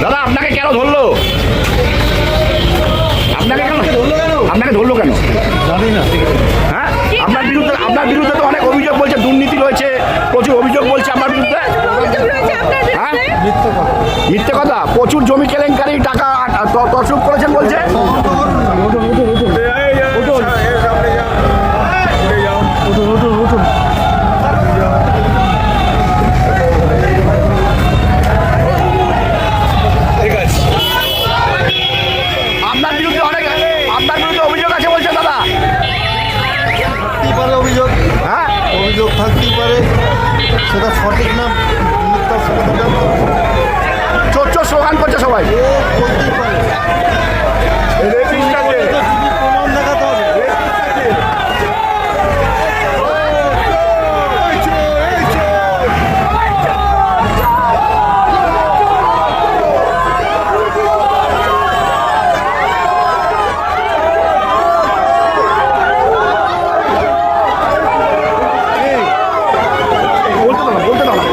দাদা আপনাকে কেন ধরলো? আপনাকে ধরলো কেন জানি না। হ্যাঁ, আপনার বিরুদ্ধে তো অনেক অভিযোগ বলছে, দুর্নীতি রয়েছে, প্রচুর অভিযোগ বলছে আপনার বিরুদ্ধে। হ্যাঁ, মিথ্যে কথা। প্রচুর জমি কেলেঙ্কারি, টাকা তছরূপ করেছেন বলছে। আপনার বিরুদ্ধে অভিযোগ আছে বলছে দাদা। থাকতেই পারে অভিযোগ, হ্যাঁ, অভিযোগ থাকতেই পারে, সেটা সঠিক না মিথ্যা সেটা চোর চোর স্লোগান করছে সবাই। বলতেই পারে। প্রমাণ দেখাতে হবে। বলতে দাও না।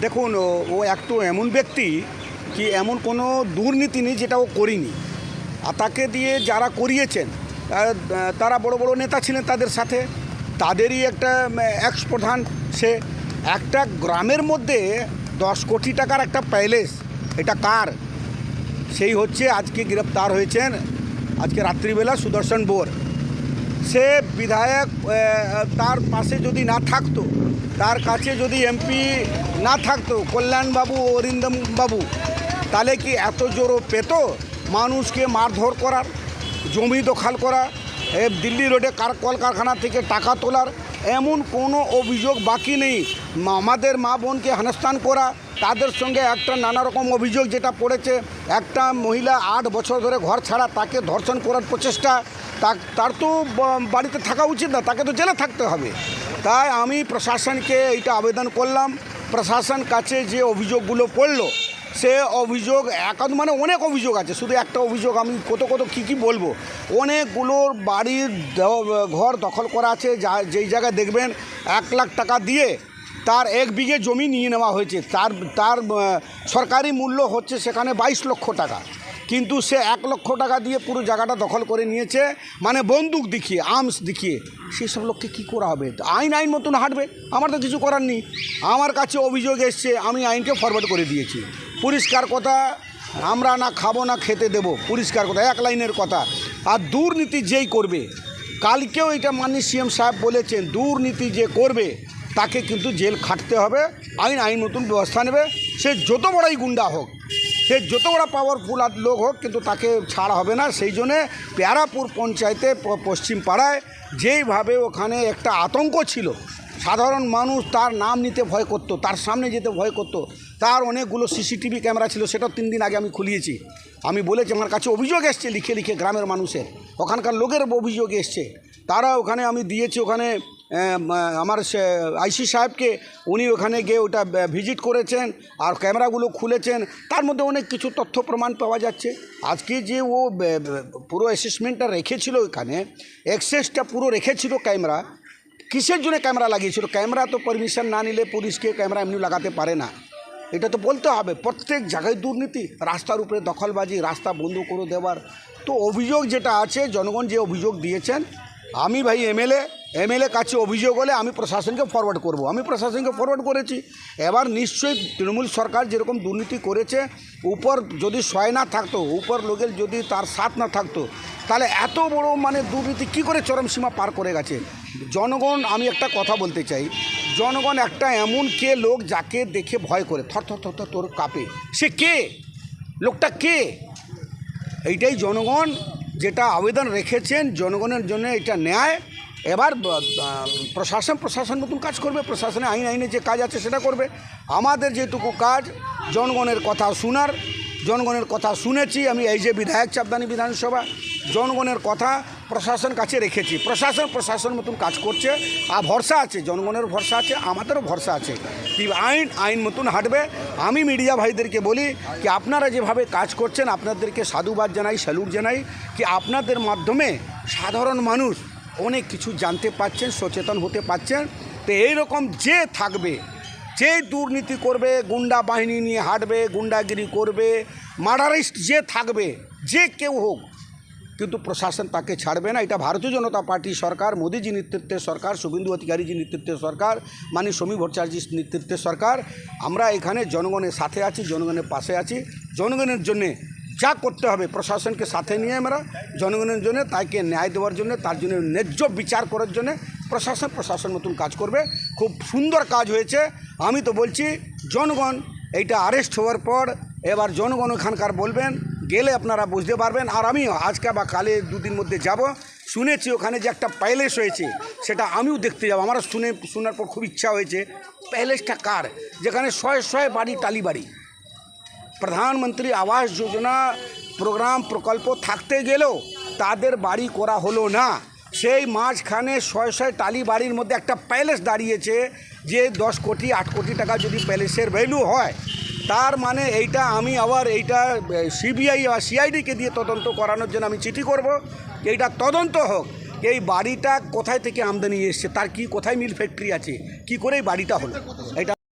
দেখুন, ও একটু এমন ব্যক্তি কি এমন কোনো দুর্নীতি নেই যেটা ও করিনি। আর তাকে দিয়ে যারা করিয়েছেন তারা বড় বড় নেতা ছিলেন তাদের সাথে, তাদেরই একটা এক্স প্রধান। সে একটা গ্রামের মধ্যে 10 কোটি টাকার একটা প্যালেস, এটা কার? সেই হচ্ছে আজকে গ্রেপ্তার হয়েছেন আজকে রাত্রিবেলা সুদর্শন বোর। সে বিধায়ক, তার পাশে যদি না থাকতো, তার কাছে যদি এমপি না থাকতো কল্যাণবাবু, অরিন্দম বাবু, তাহলে কি এত জোরও পেত মানুষকে মারধর করার, জমি দখল করা, দিল্লি রোডে কলকারখানা থেকে টাকা তোলার? এমন কোনো অভিযোগ বাকি নেই। আমাদের মা বোনকে হেনস্থান করা, তাদের সঙ্গে একটা নানা রকম অভিযোগ যেটা পড়েছে, একটা মহিলা 8 বছর ধরে ঘর ছাড়া, তাকে ধর্ষণ করার প্রচেষ্টা, তার তো বাড়িতে থাকা উচিত না, তাকে তো জেলে থাকতে হবে। তাই আমি প্রশাসনকে এইটা আবেদন করলাম, প্রশাসন কাছে যে অভিযোগগুলো পড়লো, সে অভিযোগ মানে অনেক অভিযোগ আছে, শুধু একটা অভিযোগ আমি কত কী বলবো। অনেকগুলোর বাড়ির ঘর দখল করা আছে, যেই জায়গায় দেখবেন 1 লাখ টাকা দিয়ে তার 1 বিঘে জমি নিয়ে নেওয়া হয়েছে। তার সরকারি মূল্য হচ্ছে সেখানে 22 লক্ষ টাকা, কিন্তু সে 1 লক্ষ টাকা দিয়ে পুরো জায়গাটা দখল করে নিয়েছে, মানে বন্দুক দেখিয়ে, আর্মস দেখিয়ে। সেসব লোককে কী করা হবে? আইন মতন হাঁটবে, আমার তো কিছু করার নেই। আমার কাছে অভিযোগ এসছে, আমি আইনকে ফরওয়ার্ড করে দিয়েছি। পরিষ্কার কথা, আমরা না খাবো না খেতে দেব, পরিষ্কার কথা, 1 লাইনের কথা। আর দুর্নীতি যেই করবে, কালকেও এটা মাননীয় সিএম সাহেব বলেছেন, দুর্নীতি যে করবে তাকে কিন্তু জেল খাটতে হবে, আইন মতন ব্যবস্থা নেবে। সে যত বড়ই গুন্ডা হোক, সে যত বড় পাওয়ারফুল লোক হোক, কিন্তু তাকে ছাড় হবে না। সেই জন্যে পেয়ারাপুর পঞ্চায়েতে পশ্চিম পাড়ায় যেইভাবে ওখানে একটা আতঙ্ক ছিল, সাধারণ মানুষ তার নাম নিতে ভয় করতো, তার সামনে যেতে ভয় করতো। তার অনেকগুলো সিসিটিভি ক্যামেরা ছিল, সেটা 3 দিন আগে আমি খুলিয়েছি। আমি বলেছি, আমার কাছে অভিযোগ এসছে লিখে গ্রামের মানুষের, ওখানকার লোকের অভিযোগ এসছে, তারা ওখানে আমি দিয়েছি। ওখানে আমার আইসি সাহেবকে, উনি ওখানে গিয়ে ওটা ভিজিট করেছেন আর ক্যামেরাগুলো খুলেছেন, তার মধ্যে অনেক কিছু তথ্য প্রমাণ পাওয়া যাচ্ছে। আজকে যে ও পুরো অ্যাসেসমেন্টটা রেখেছিল, এখানে অ্যাক্সেসটা পুরো রেখেছিল ক্যামেরা, কিসের জন্য ক্যামেরা লাগিয়েছিল? ক্যামেরা তো পারমিশন না নিলে পুলিশকে ক্যামেরা এমনি লাগাতে পারে না, এটা তো বলতে হবে। প্রত্যেক জায়গায় দুর্নীতি, রাস্তার উপরে দখলবাজি, রাস্তা বন্ধ করে দেওয়ার। তো অভিযোগ যেটা আছে, জনগণ যে অভিযোগ দিয়েছেন, আমি ভাই এমএলএ কাছে অভিযোগ হলে আমি প্রশাসনকে ফরওয়ার্ড করব, আমি প্রশাসনকে ফরওয়ার্ড করেছি। এবার নিশ্চয়ই তৃণমূল সরকার যেরকম দুর্নীতি করেছে, উপর যদি সয় না থাকতো, উপর লোকের যদি তার সাথ না থাকতো, তাহলে এত বড় মানে দুর্নীতি কী করে চরম সীমা পার করে গেছে। জনগণ, আমি একটা কথা বলতে চাই, জনগণ একটা এমন লোক যাকে দেখে ভয় করে থর তোর কাঁপে। সে কে? লোকটা কে? এইটাই জনগণ যেটা আবেদন রেখেছেন, জনগণের জন্য এটা ন্যায়। এবার প্রশাসন নতুন কাজ করবে, প্রশাসনে আইনে যে কাজ আছে সেটা করবে। আমাদের যেটুকু কাজ জনগণের কথা শোনার, জনগণের কথা শুনেছি আমি। এই যে বিধায়ক চাপদানি বিধানসভা, জনগণের কথা প্রশাসন কাছে রেখেছি। প্রশাসন মতন কাজ করছে, আর ভরসা আছে, জনগণের ভরসা আছে, আমাদেরও ভরসা আছে কি আইন মতন হাঁটবে। আমি মিডিয়া ভাইদেরকে বলি কি আপনারা যেভাবে কাজ করছেন আপনাদেরকে সাধুবাদ জানাই, স্যালুট জানাই কি আপনাদের মাধ্যমে সাধারণ মানুষ অনেক কিছু জানতে পারছেন, সচেতন হতে পারছেন। তো এইরকম যে থাকবে, যে দুর্নীতি করবে, গুন্ডা বাহিনী নিয়ে হাঁটবে, গুন্ডাগিরি করবে, মার্ডারিস্ট যে থাকবে, যে কেউ হোক, কিন্তু প্রশাসন তাকে ছাড়বে না। এটা ভারতীয় জনতা পার্টি সরকার, মোদীজি নেতৃত্বের সরকার, শুভেন্দু অধিকারীজি নেতৃত্বের সরকার, মাননীয় সমীর ভট্টাচার্যির নেতৃত্বের সরকার। আমরা এখানে জনগণের সাথে আছি, জনগণের পাশে আছি। জনগণের জন্যে যা করতে হবে প্রশাসনকে সাথে নিয়ে আমরা জনগণের জন্য তাকে ন্যায় দেওয়ার জন্য, তার জন্য ন্যায্য বিচার করার জন্য প্রশাসন মতন কাজ করবে। খুব সুন্দর কাজ হয়েছে। আমি তো বলছি জনগণ এইটা অ্যারেস্ট হওয়ার পর এবার জনগণ ওখানকার বলবেন, গেলে আপনারা বুঝতে পারবেন। আর আমি আজকে বা কালে দুদিন মধ্যে যাব, শুনেছি ওখানে যে একটা প্যালেস হয়েছে, সেটা আমিও দেখতে যাব। আমার শোনার পর খুব ইচ্ছা হয়েছে প্যালেসটা কার, যেখানে শয়ে বাড়ি টালি বাড়ি, প্রধানমন্ত্রী আবাস যোজনা প্রোগ্রাম প্রকল্প থাকতে গেলেও তাদের বাড়ি করা হলো না। সেই মাঝখানে শয়ে টালি বাড়ির মধ্যে একটা প্যালেস দাঁড়িয়েছে, যে 10 কোটি 8 কোটি টাকা যদি প্যালেসের ভ্যালু হয়, তার মানে এইটা আমি আবার এইটা সিবিআই বা সিআইডিকে দিয়ে তদন্ত করানোর জন্য আমি চিঠি করব। এইটা তদন্ত হোক, এই বাড়িটা কোথায় থেকে আমদানি এসছে, তার কি কোথায় মিল ফ্যাক্টরি আছে, কি করে এই বাড়িটা হলো, এটা